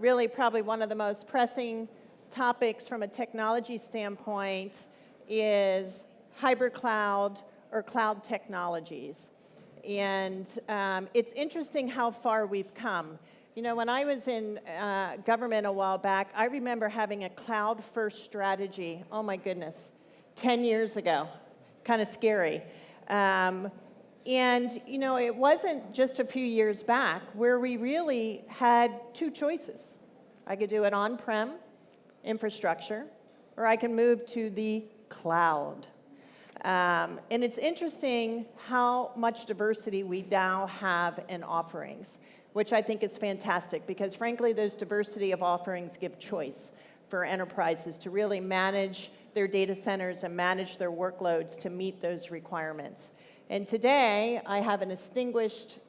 really probably one of the most pressing topics from a technology standpoint is hybrid cloud or cloud technologies. And it's interesting how far we've come. You know, when I was in government a while back, I remember having a cloud-first strategy, oh my goodness, 10 years ago. Kind of scary. And, you know, it wasn't just a few years back where we really had two choices. I could do it on-prem infrastructure, or I can move to the cloud. And it's interesting how much diversity we now have in offerings, which I think is fantastic, because frankly, those diversity of offerings give choice for enterprises to really manage their data centers and manage their workloads to meet those requirements. And today, I have an distinguished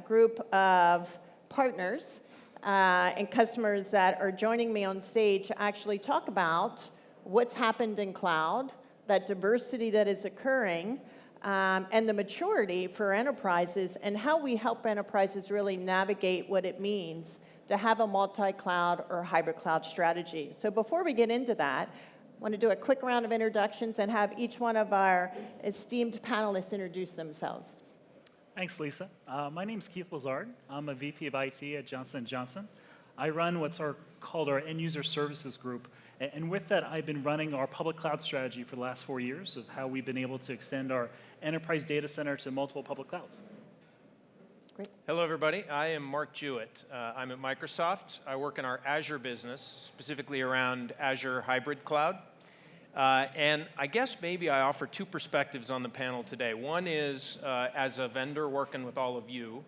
group of partners and customers that are joining me on stage to actually talk about what's happened in cloud, that diversity that is occurring, and the maturity for enterprises, and how we help enterprises really navigate what it means to have a multi-cloud or hybrid cloud strategy. So before we get into that, I want to do a quick round of introductions and have each one of our esteemed panelists introduce themselves. Thanks, Lisa. My name's Keith BLIZARD. I'm a VP of IT at Johnson & Johnson. I run what's called our end user services group. And with that, I've been running our public cloud strategy for the last 4 years of how we've been able to extend our enterprise data center to multiple public clouds. Great. Hello, everybody. I am Mark Jewett. I'm at Microsoft. I work in our Azure business, specifically around Azure Hybrid Cloud. And I guess maybe I offer two perspectives on the panel today. One is, as a vendor working with all of you,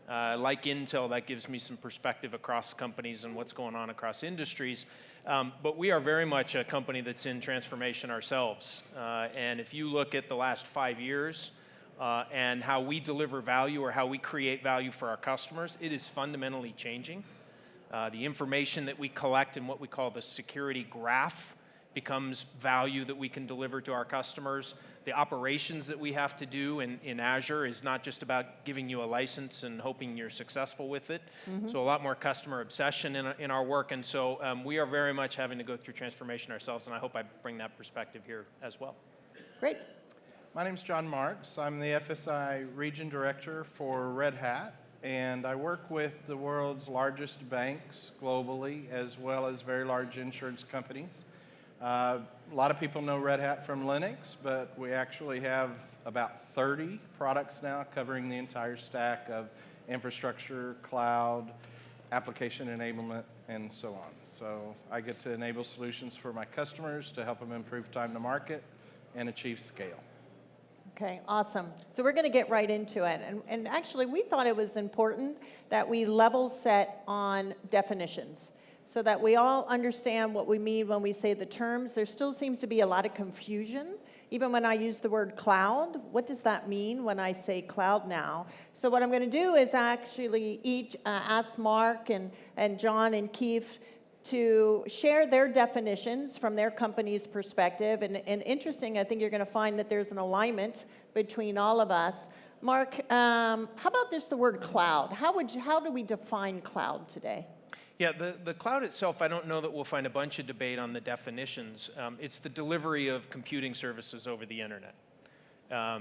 like Intel, that gives me some perspective across companies and what's going on across industries. But we are very much a company that's in transformation ourselves. And if you look at the last 5 years and how we deliver value or how we create value for our customers, it is fundamentally changing. The information that we collect in what we call the security graph becomes value that we can deliver to our customers. The operations that we have to do in Azure is not just about giving you a license and hoping you're successful with it. So a lot more customer obsession in our work. And so we are very much having to go through transformation ourselves, and I hope I bring that perspective here as well. Great. My name's John Marks. I'm the FSI Region Director for Red Hat, and I work with the world's largest banks globally, as well as very large insurance companies. A lot of people know Red Hat from Linux, but we actually have about 30 products now covering the entire stack of infrastructure, cloud, application enablement, and so on. So I get to enable solutions for my customers to help them improve time to market and achieve scale. Okay, awesome. So we're going to get right into it. And actually, we thought it was important that we level set on definitions, so that we all understand what we mean when we say the terms. There still seems to be a lot of confusion. Even when I use the word cloud, what does that mean when I say cloud now? So what I'm going to do is actually ask Mark and John and Keith to share their definitions from their company's perspective. And interesting, I think you're going to find that there's an alignment between all of us. Mark, how about just the word cloud? How do we define cloud today? Yeah, the cloud itself, I don't know that we'll find a bunch of debate on the definitions. It's the delivery of computing services over the internet.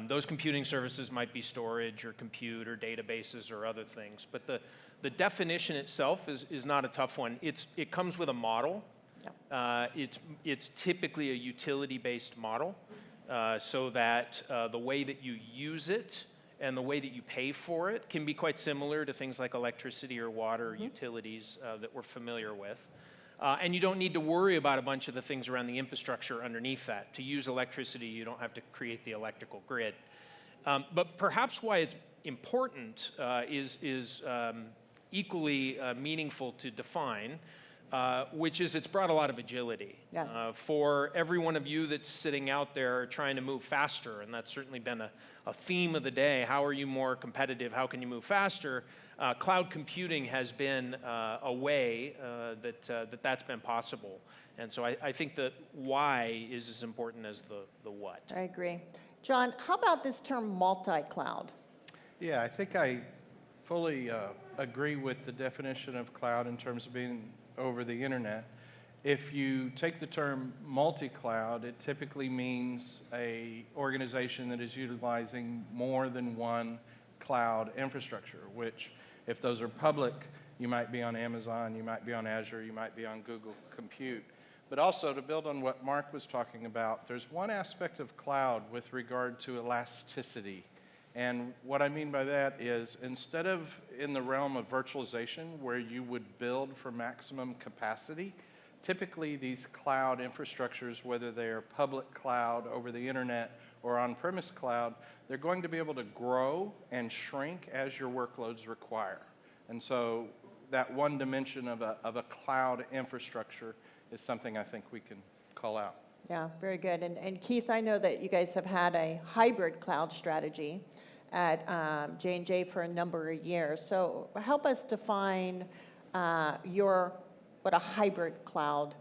Those computing services might be storage or compute or databases or other things. But the definition itself is not a tough one. It comes with a model. It's typically a utility-based model, so that the way that you use it and the way that you pay for it can be quite similar to things like electricity or water or utilities that we're familiar with. And you don't need to worry about a bunch of the things around the infrastructure underneath that. To use electricity, you don't have to create the electrical grid. But perhaps why it's important is equally meaningful to define, which is it's brought a lot of agility. Yes. For every one of you that's sitting out there trying to move faster, and that's certainly been a theme of the day. How are you more competitive? How can you move faster? Cloud computing has been a way that's been possible. And so I think that why is as important as the what. I agree. John, how about this term multi-cloud? Yeah, I think I fully agree with the definition of cloud in terms of being over the internet. If you take the term multi-cloud, it typically means a organization that is utilizing more than one cloud infrastructure, which if those are public, you might be on Amazon, you might be on Azure, you might be on Google Compute. But also, to build on what Mark was talking about, there's one aspect of cloud with regard to elasticity. And what I mean by that is, instead of in the realm of virtualization, where you would build for maximum capacity, typically these cloud infrastructures, whether they are public cloud over the internet or on-premise cloud, they're going to be able to grow and shrink as your workloads require. And so that one dimension of a cloud infrastructure is something I think we can call out. Yeah, very good. And Keith, I know that you guys have had a hybrid cloud strategy at J&J for a number of years. So help us define what a hybrid cloud,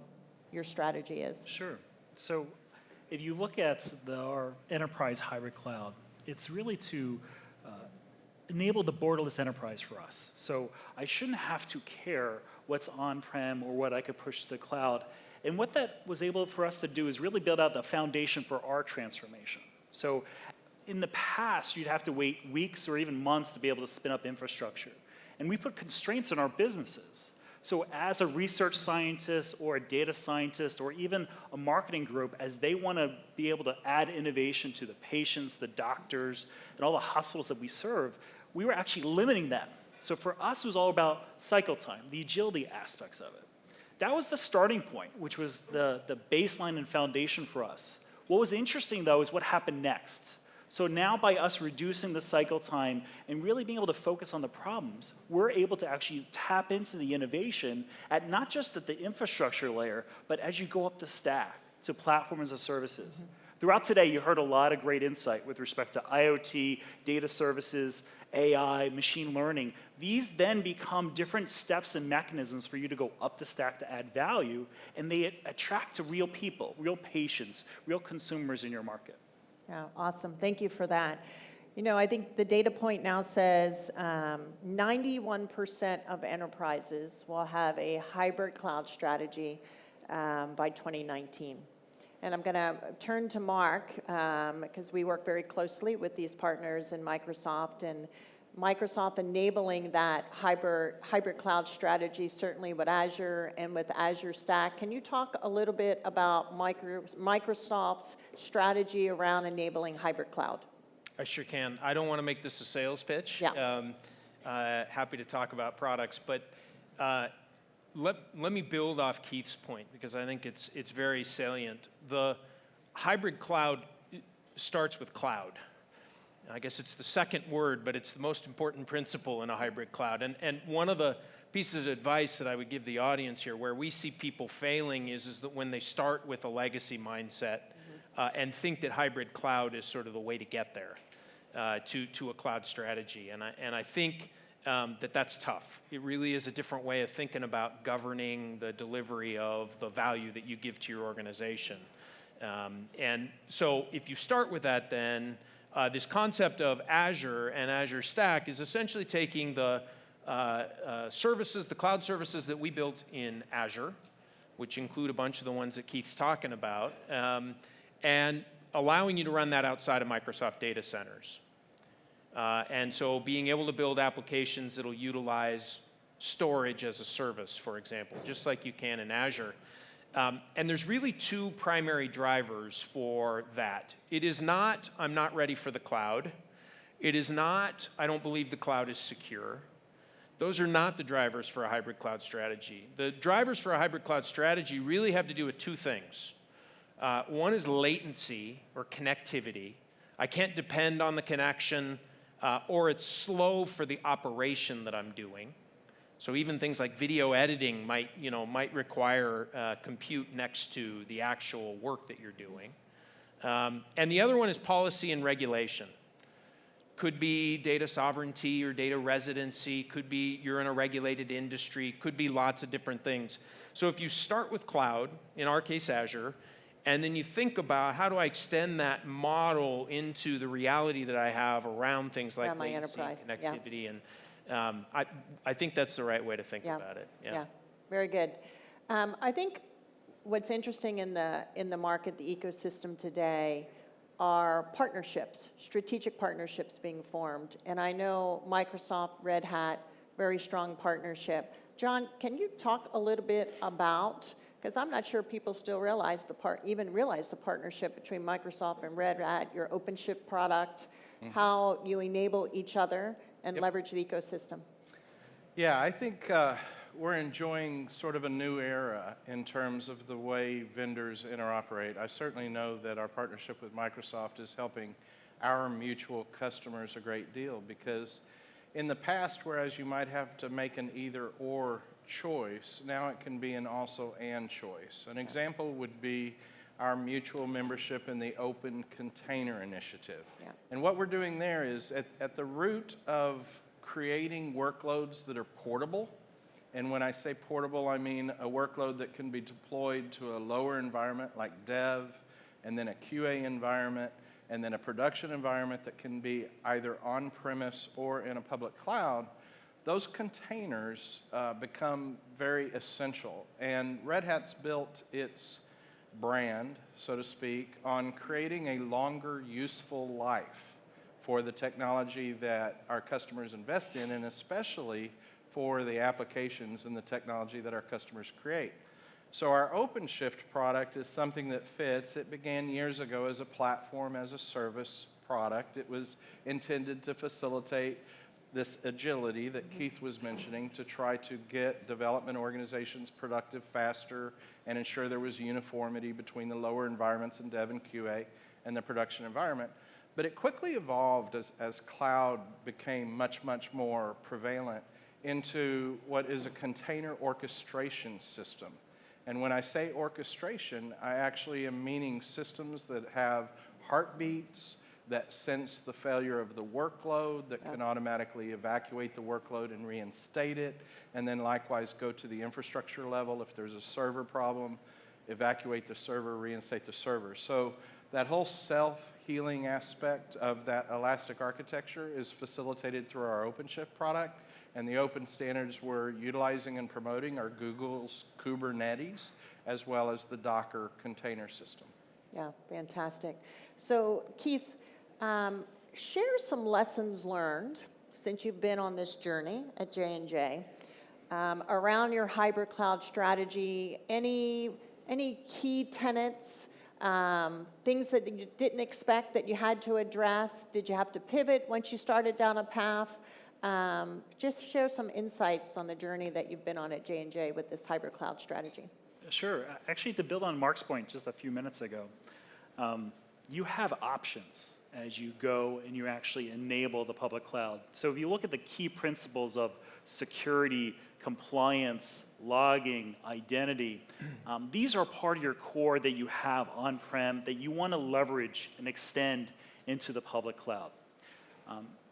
your strategy is. Sure. So if you look at our enterprise hybrid cloud, it's really to enable the borderless enterprise for us. So I shouldn't have to care what's on-prem or what I could push to the cloud. And what that was able for us to do is really build out the foundation for our transformation. So in the past, you'd have to wait weeks or even months to be able to spin up infrastructure. And we put constraints on our businesses. So as a research scientist or a data scientist or even a marketing group, as they want to be able to add innovation to the patients, the doctors, and all the hospitals that we serve, we were actually limiting them. So for us, it was all about cycle time, the agility aspects of it. That was the starting point, which was the baseline and foundation for us. What was interesting, though, is what happened next. So now by us reducing the cycle time and really being able to focus on the problems, we're able to actually tap into the innovation at not just at the infrastructure layer, but as you go up the stack to platform as a services. Mm-hmm. Throughout today, you heard a lot of great insight with respect to IoT, data services, AI, machine learning. These then become different steps and mechanisms for you to go up the stack to add value, and they attract to real people, real patients, real consumers in your market. Yeah, awesome. Thank you for that. You know, I think the data point now says 91% of enterprises will have a hybrid cloud strategy by 2019. And I'm going to turn to Mark because we work very closely with these partners in Microsoft, and Microsoft enabling that hybrid cloud strategy, certainly with Azure and with Azure Stack. Can you talk a little bit about Microsoft's strategy around enabling hybrid cloud? I sure can. I don't want to make this a sales pitch. Yeah. Happy to talk about products, but let me build off Keith's point because I think it's very salient. The hybrid cloud starts with cloud. I guess it's the second word, but it's the most important principle in a hybrid cloud. And one of the pieces of advice that I would give the audience here, where we see people failing, is that when they start with a legacy mindset and think that hybrid cloud is sort of the way to get there to a cloud strategy. And I think that's tough. It really is a different way of thinking about governing the delivery of the value that you give to your organization. And so if you start with that, then this concept of Azure and Azure Stack is essentially taking the services, the cloud services that we built in Azure, which include a bunch of the ones that Keith's talking about, and allowing you to run that outside of Microsoft data centers. And so being able to build applications that'll utilize storage as a service, for example, just like you can in Azure. And there's really two primary drivers for that. It is not, I'm not ready for the cloud. It is not, I don't believe the cloud is secure. Those are not the drivers for a hybrid cloud strategy. The drivers for a hybrid cloud strategy really have to do with two things. One is latency or connectivity. I can't depend on the connection, or it's slow for the operation that I'm doing. So even things like video editing might require compute next to the actual work that you're doing. And the other one is policy and regulation. Could be data sovereignty or data residency, could be you're in a regulated industry, could be lots of different things. So if you start with cloud, in our case Azure, and then you think about how do I extend that model into the reality that I have around things like latency, connectivity, I think that's the right way to think Yeah. about it. Yeah, very good. I think what's interesting in the market, the ecosystem today, are partnerships, strategic partnerships being formed. And I know Microsoft, Red Hat, very strong partnership. John, can you talk a little bit about, because I'm not sure people still realize even realize the partnership between Microsoft and Red Hat, your OpenShift product, how you enable each other and leverage the ecosystem. Yeah, I think we're enjoying sort of a new era in terms of the way vendors interoperate. I certainly know that our partnership with Microsoft is helping our mutual customers a great deal, because in the past, whereas you might have to make an either-or choice, now it can be an also-and choice. An example would be our mutual membership in the Open Container Initiative. Yeah. And what we're doing there is at the root of creating workloads that are portable. And when I say portable, I mean a workload that can be deployed to a lower environment like dev, and then a QA environment, and then a production environment that can be either on-premise or in a public cloud. Those containers become very essential. And Red Hat's built its brand, so to speak, on creating a longer useful life for the technology that our customers invest in, and especially for the applications and the technology that our customers create. So our OpenShift product is something that fits. It began years ago as a platform, as a service product. It was intended to facilitate this agility that Keith was mentioning, to try to get development organizations productive faster and ensure there was uniformity between the lower environments in dev and QA and the production environment. But it quickly evolved as cloud became much, much more prevalent into what is a container orchestration system. And when I say orchestration, I actually am meaning systems that have heartbeats, that sense the failure of the workload, that can automatically evacuate the workload and reinstate it, and then likewise go to the infrastructure level. If there's a server problem, evacuate the server, reinstate the server. So that whole self-healing aspect of that elastic architecture is facilitated through our OpenShift product. And the open standards we're utilizing and promoting are Google's Kubernetes, as well as the Docker container system. Yeah, fantastic. So Keith, share some lessons learned since you've been on this journey at J&J around your hybrid cloud strategy. Any key tenets, things that you didn't expect that you had to address? Did you have to pivot once you started down a path? Just share some insights on the journey that you've been on at J&J with this hybrid cloud strategy. Sure. Actually, to build on Mark's point just a few minutes ago, you have options as you go and you actually enable the public cloud. So if you look at the key principles of security, compliance, logging, identity, these are part of your core that you have on-prem that you want to leverage and extend into the public cloud.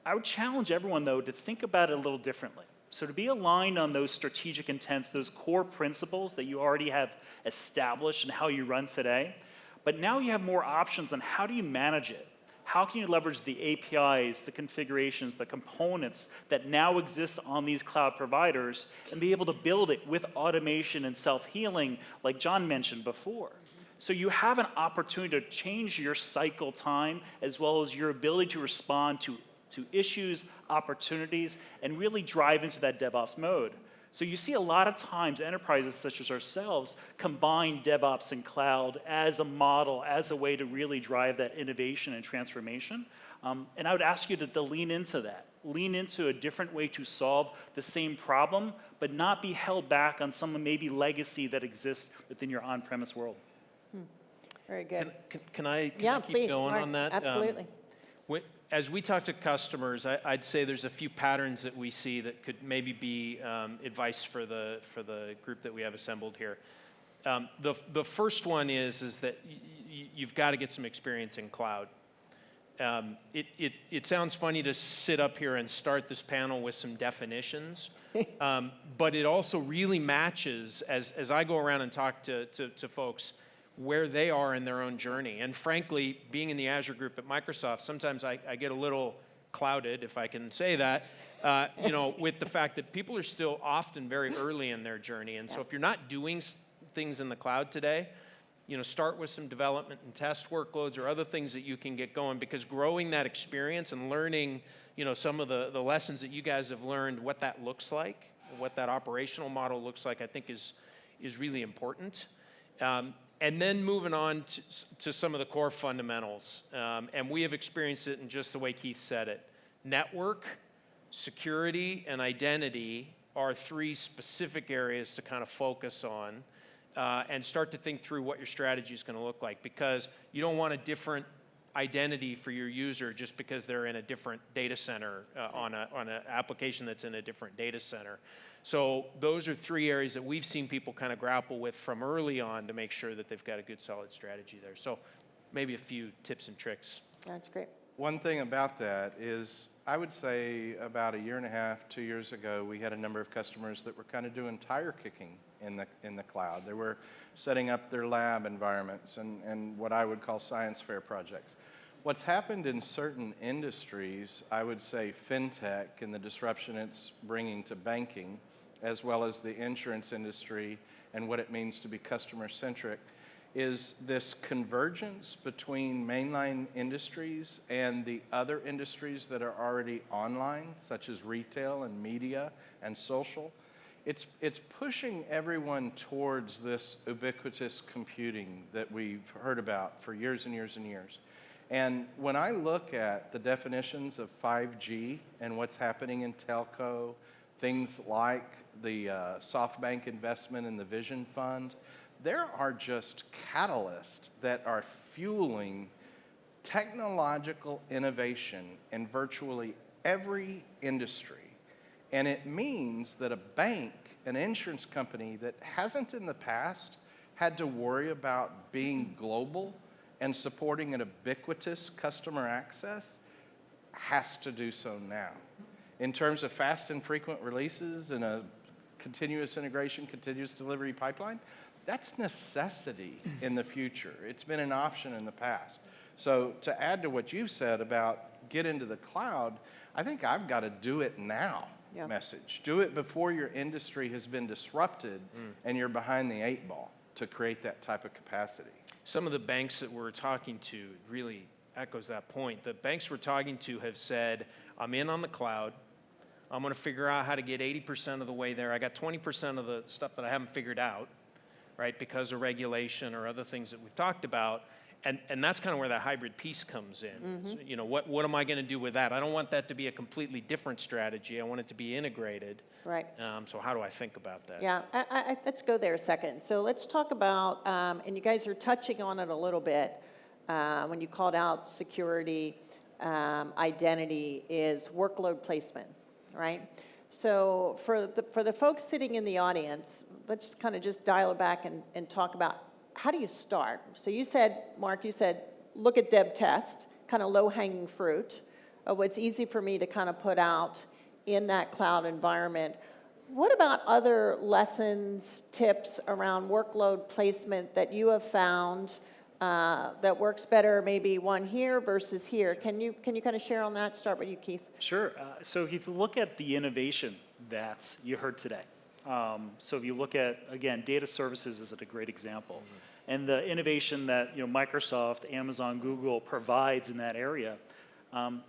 I would challenge everyone, though, to think about it a little differently. So to be aligned on those strategic intents, those core principles that you already have established and how you run today, but now you have more options on how do you manage it? How can you leverage the APIs, the configurations, the components that now exist on these cloud providers and be able to build it with automation and self-healing like John mentioned before? So you have an opportunity to change your cycle time as well as your ability to respond to issues, opportunities, and really drive into that DevOps mode. So you see a lot of times enterprises such as ourselves combine DevOps and cloud as a model, as a way to really drive that innovation and transformation. And I would ask you to lean into that. Lean into a different way to solve the same problem, but not be held back on some maybe legacy that exists within your on-premise world. Very good. Can I Yeah, keep please, going Mark. on that? Absolutely. As we talk to customers, I'd say there's a few patterns that we see that could maybe be advice for the group that we have assembled here. The first one is that you've got to get some experience in cloud. It sounds funny to sit up here and start this panel with some definitions, but it also really matches, as I go around and talk to folks, where they are in their own journey. And frankly, being in the Azure group at Microsoft, sometimes I get a little clouded, if I can say that, you know, with the fact that people are still often very early in their journey. And so if you're not doing things in the cloud today, you know, start with some development and test workloads or other things that you can get going, because growing that experience and learning, you know, some of the lessons that you guys have learned, what that looks like, what that operational model looks like, I think is really important. And then moving on to some of the core fundamentals. And we have experienced it in just the way Keith said it. Network, security, and identity are three specific areas to kind of focus on. And start to think through what your strategy is going to look like, because you don't want a different identity for your user just because they're in a different data center on an application that's in a different data center. So those are three areas that we've seen people kind of grapple with from early on to make sure that they've got a good solid strategy there. So maybe a few tips and tricks. That's great. One thing about that is, I would say about 1.5 years, 2 years ago, we had a number of customers that were kind of doing tire kicking in the cloud. They were setting up their lab environments and what I would call science fair projects. What's happened in certain industries, I would say fintech and the disruption it's bringing to banking, as well as the insurance industry and what it means to be customer-centric, is this convergence between mainline industries and the other industries that are already online, such as retail and media and social. It's pushing everyone towards this ubiquitous computing that we've heard about for years and years and years. And when I look at the definitions of 5G and what's happening in telco, things like the SoftBank investment in the Vision Fund, there are just catalysts that are fueling technological innovation in virtually every industry. And it means that a bank, an insurance company that hasn't in the past had to worry about being global and supporting an ubiquitous customer access, has to do so now. In terms of fast and frequent releases and a continuous integration, continuous delivery pipeline, that's necessity in the future. It's been an option in the past. So to add to what you've said about get into the cloud, I think I've got to do it now message. Do it before your industry has been disrupted and you're behind the 8 ball to create that type of capacity. Some of the banks that we're talking to really echoes that point. The banks we're talking to have said, I'm in on the cloud. I'm going to figure out how to get 80% of the way there. I got 20% of the stuff that I haven't figured out, right, because of regulation or other things that we've talked about. And that's kind of where that hybrid piece comes in. So, you know, what am I going to do with that? I don't want that to be a completely different strategy. I want it to be integrated. Right. So how do I think about that? Yeah, let's go there a second. So let's talk about, and you guys are touching on it a little bit, when you called out security, identity, is workload placement, right? So for the folks sitting in the audience, let's just kind of just dial it back and talk about, how do you start? So you said, Mark, you said, look at dev test, kind of low-hanging fruit, what's easy for me to kind of put out in that cloud environment. What about other lessons, tips around workload placement that you have found that works better, maybe one here versus here? Can you kind of share on that? Start with you, Keith. Sure. So if you look at the innovation that you heard today, so if you look at, again, data services is a great example. And the innovation that Microsoft, Amazon, Google provides in that area,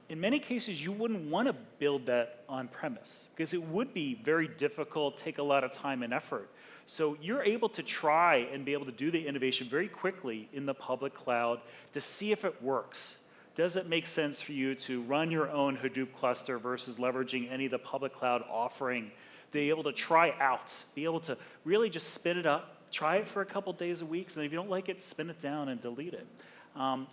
in many cases you wouldn't want to build that on premise because it would be very difficult, take a lot of time and effort. So you're able to try and be able to do the innovation very quickly in the public cloud to see if it works. Does it make sense for you to run your own Hadoop cluster versus leveraging any of the public cloud offering? Be able to try out, be able to really just spin it up, try it for a couple days, weeks, and if you don't like it, spin it down and delete it.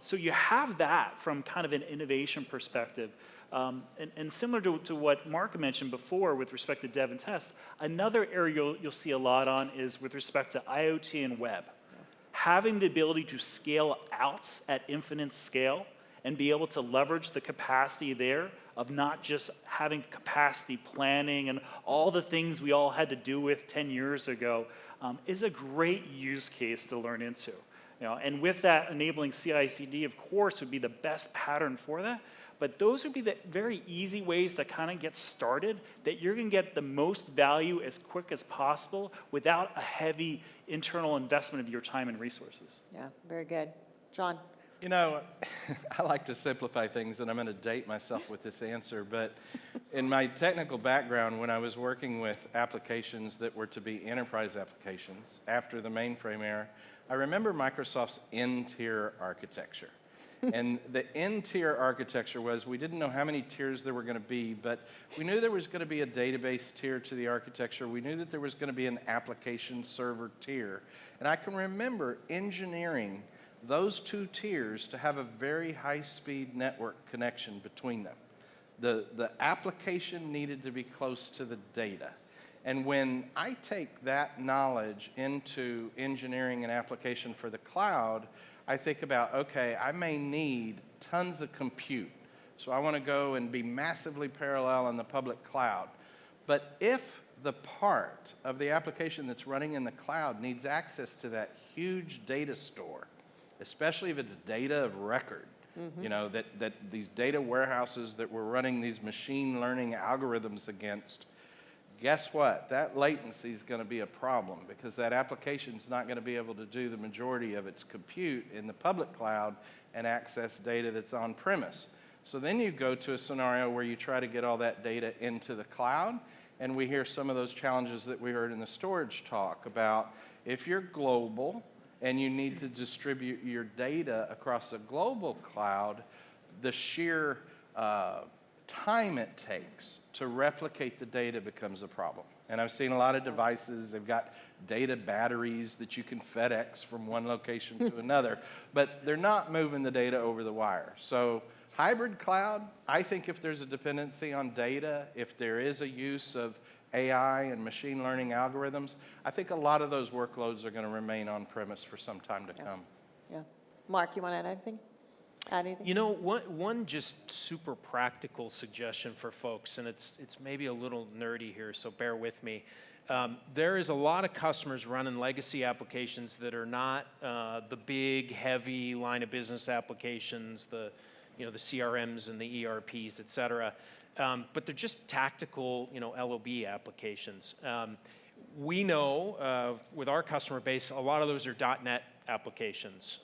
So you have that from kind of an innovation perspective. And similar to what Mark mentioned before with respect to dev and test, another area you'll see a lot on is with respect to IoT and web. Having the ability to scale out at infinite scale and be able to leverage the capacity there of not just having capacity planning and all the things we all had to do with 10 years ago is a great use case to learn into. And with that, enabling CI/CD, of course, would be the best pattern for that. But those would be the very easy ways to kind of get started, that you're going to get the most value as quick as possible without a heavy internal investment of your time and resources. Yeah, very good. John? You know, I like to simplify things, and I'm going to date myself with this answer, but in my technical background, when I was working with applications that were to be enterprise applications after the mainframe era, I remember Microsoft's N-tier architecture. And the N-tier architecture was, we didn't know how many tiers there were going to be, but we knew there was going to be a database tier to the architecture. We knew that there was going to be an application server tier. And I can remember engineering those two tiers to have a very high-speed network connection between them. The application needed to be close to the data. And when I take that knowledge into engineering an application for the cloud, I think about, okay, I may need tons of compute. So I want to go and be massively parallel in the public cloud. But if the part of the application that's running in the cloud needs access to that huge data store, especially if it's data of record, you know, that these data warehouses that we're running these machine learning algorithms against, guess what? That latency is going to be a problem because that application is not going to be able to do the majority of its compute in the public cloud and access data that's on premise. So then you go to a scenario where you try to get all that data into the cloud, and we hear some of those challenges that we heard in the storage talk about if you're global and you need to distribute your data across a global cloud, the sheer time it takes to replicate the data becomes a problem. And I've seen a lot of devices, they've got data batteries that you can FedEx from one location to another, but they're not moving the data over the wire. So hybrid cloud, I think if there's a dependency on data, if there is a use of AI and machine learning algorithms, I think a lot of those workloads are going to remain on premise for some time to come. Yeah. Mark, you want to add anything? You know, one just super practical suggestion for folks, and it's maybe a little nerdy here, so bear with me. There is a lot of customers running legacy applications that are not the big, heavy line of business applications, the CRMs and the ERPs, et cetera, but they're just tactical, LOB applications. We know with our customer base, a lot of those are .NET applications.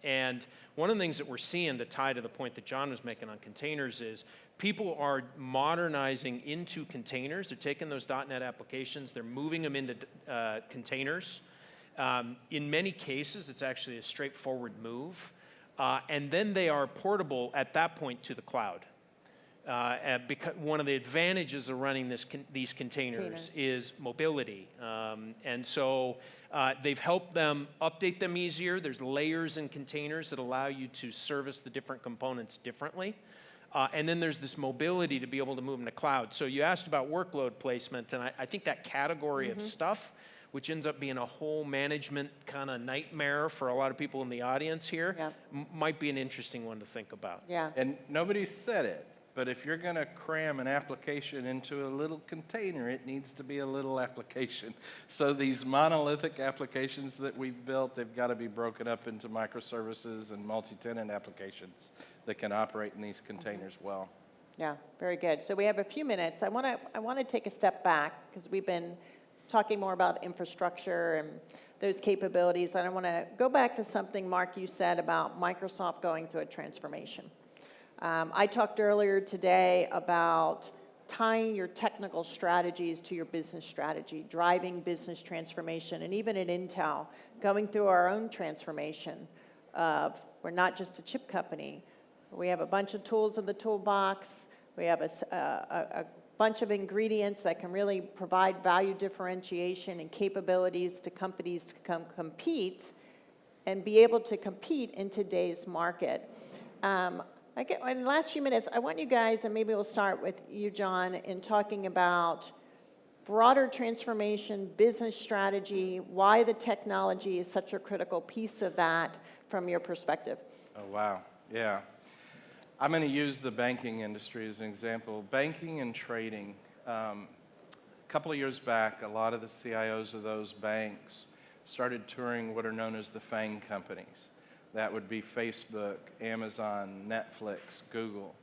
And one of the things that we're seeing to tie to the point that John was making on containers is people are modernizing into containers. They're taking those .NET applications, they're moving them into containers. In many cases, it's actually a straightforward move. And then they are portable at that point to the cloud. Because one of the advantages of running these containers is mobility. And so they've helped them update them easier. There's layers in containers that allow you to service the different components differently. And then there's this mobility to be able to move in the cloud. So you asked about workload placement, and I think that category of stuff, which ends up being a whole management kind of nightmare for a lot of people in the audience here, might be an interesting one to think about. Yeah. And nobody said it, but if you're going to cram an application into a little container, it needs to be a little application. So these monolithic applications that we've built, they've got to be broken up into microservices and multi-tenant applications that can operate in these containers well. Yeah, very good. So we have a few minutes. I want to take a step back because we've been talking more about infrastructure and those capabilities. And I want to go back to something, Mark, you said about Microsoft going through a transformation. I talked earlier today about tying your technical strategies to your business strategy, driving business transformation, and even at Intel, going through our own transformation of we're not just a chip company. We have a bunch of tools in the toolbox. We have a bunch of ingredients that can really provide value differentiation and capabilities to companies to come compete and be able to compete in today's market. In the last few minutes, I want you guys, and maybe we'll start with you, John, in talking about broader transformation, business strategy, why the technology is such a critical piece of that from your perspective. Oh, wow. Yeah. I'm going to use the banking industry as an example. Banking and trading. A couple of years back, a lot of the CIOs of those banks started touring what are known as the FANG companies. That would be Facebook, Amazon, Netflix, Google.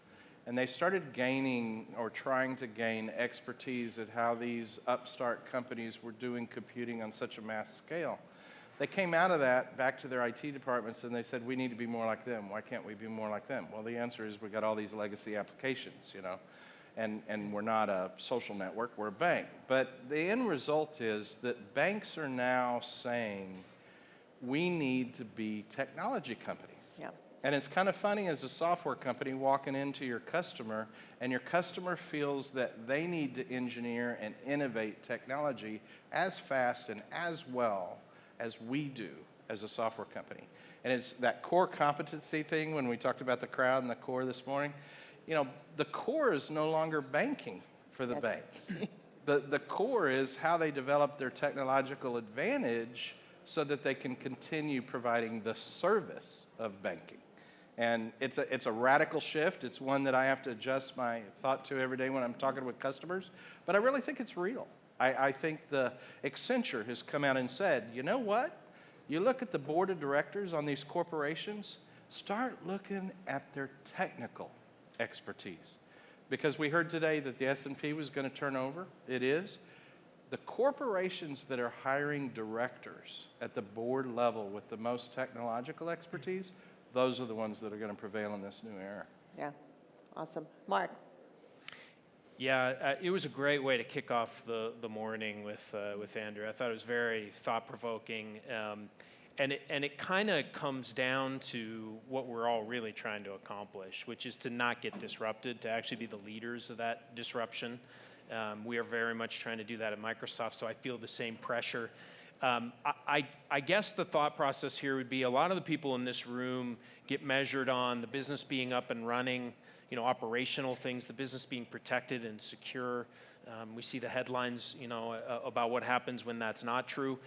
And they started gaining or trying to gain expertise at how these upstart companies were doing computing on such a mass scale. They came out of that back to their IT departments and they said, we need to be more like them. Why can't we be more like them? Well, the answer is we got all these legacy applications, you know, and we're not a social network, we're a bank. But the end result is that banks are now saying, we need to be technology companies. Yeah. And it's kind of funny as a software company walking into your customer, and your customer feels that they need to engineer and innovate technology as fast and as well as we do as a software company. And it's that core competency thing when we talked about the crowd and the core this morning. You know, the core is no longer banking for the banks. The core is how they develop their technological advantage so that they can continue providing the service of banking. And it's a radical shift. It's one that I have to adjust my thought to every day when I'm talking with customers. But I really think it's real. I think the Accenture has come out and said, you know what? You look at the board of directors on these corporations, start looking at their technical expertise. Because we heard today that the S&P was going to turn over. It is. The corporations that are hiring directors at the board level with the most technological expertise, those are the ones that are going to prevail in this new era. Yeah, awesome. Mark? Yeah, it was a great way to kick off the morning with Andrew. I thought it was very thought-provoking, and it kind of comes down to what we're all really trying to accomplish, which is to not get disrupted, to actually be the leaders of that disruption. We are very much trying to do that at Microsoft, so I feel the same pressure. I guess the thought process here would be a lot of the people in this room get measured on the business being up and running, you know, operational things, the business being protected and secure. We see the headlines, you know, about what happens when that's not true.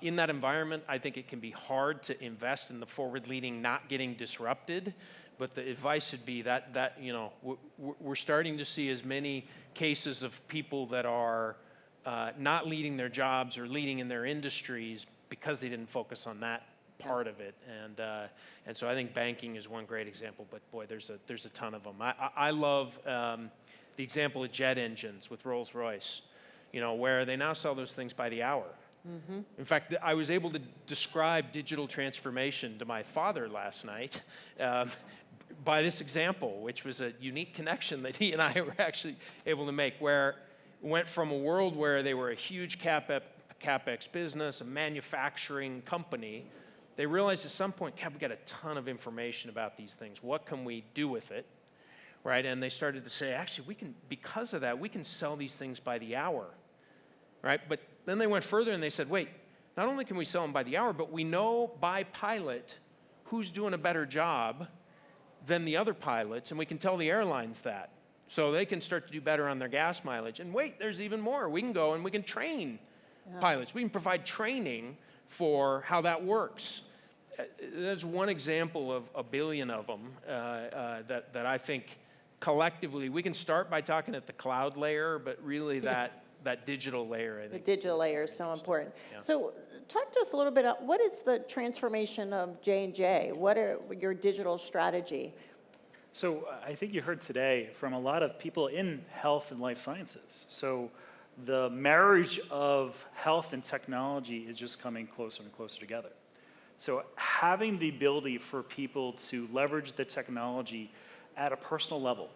In that environment, I think it can be hard to invest in the forward-leading, not getting disrupted. But the advice would be that you know, we're starting to see as many cases of people that are not leading their jobs or leading in their industries because they didn't focus on that part of it. And so I think banking is one great example. But boy, there's a ton of them. I love the example of jet engines with Rolls-Royce, you know, where they now sell those things by the hour. Mm-hmm. In fact, I was able to describe digital transformation to my father last night by this example, which was a unique connection that he and I were actually able to make, where it went from a world where they were a huge CapEx business, a manufacturing company. They realized at some point, we got a ton of information about these things. What can we do with it? Right? And they started to say, actually, because of that, we can sell these things by the hour. Right? But then they went further and they said, wait, not only can we sell them by the hour, but we know by pilot who's doing a better job than the other pilots, and we can tell the airlines that. So they can start to do better on their gas mileage. And wait, there's even more. We can go and we can train pilots. We can provide training for how that works. That's one example of a billion of them that I think collectively, we can start by talking at the cloud layer, but really that digital layer, I think. The digital layer is so important. Yeah. So talk to us a little bit about what is the transformation of J&J? What are your digital strategy? So I think you heard today from a lot of people in health and life sciences. So the marriage of health and technology is just coming closer and closer together. So having the ability for people to leverage the technology at a personal level,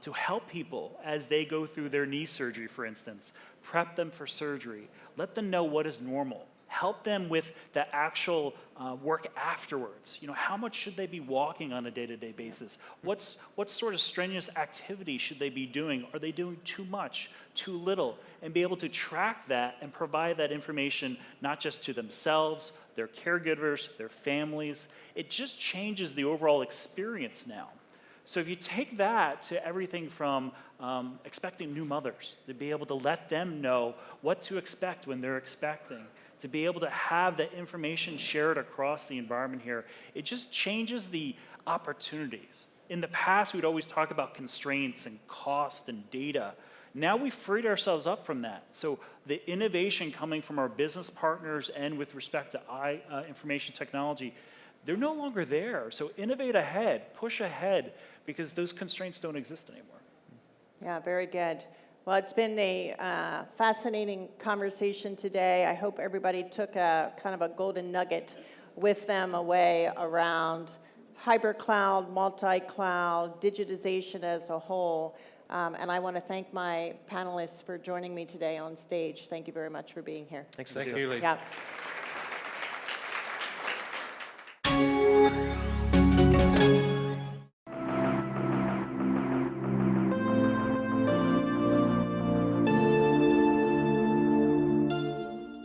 to help people as they go through their knee surgery, for instance, prep them for surgery, let them know what is normal, help them with the actual work afterwards. You know, how much should they be walking on a day-to-day basis? What sort of strenuous activity should they be doing? Are they doing too much, too little? And be able to track that and provide that information not just to themselves, their caregivers, their families. It just changes the overall experience now. So if you take that to everything from expecting new mothers, to be able to let them know what to expect when they're expecting, to be able to have that information shared across the environment here, it just changes the opportunities. In the past, we'd always talk about constraints and cost and data. Now we've freed ourselves up from that. So the innovation coming from our business partners and with respect to information technology, they're no longer there. So innovate ahead, push ahead, because those constraints don't exist anymore. Yeah, very good. Well, it's been a fascinating conversation today. I hope everybody took a kind of a golden nugget with them away around hybrid cloud, multi-cloud, digitization as a whole. And I want to thank my panelists for joining me today on stage. Thank you very much for being here. Thanks, Lisa. Yeah.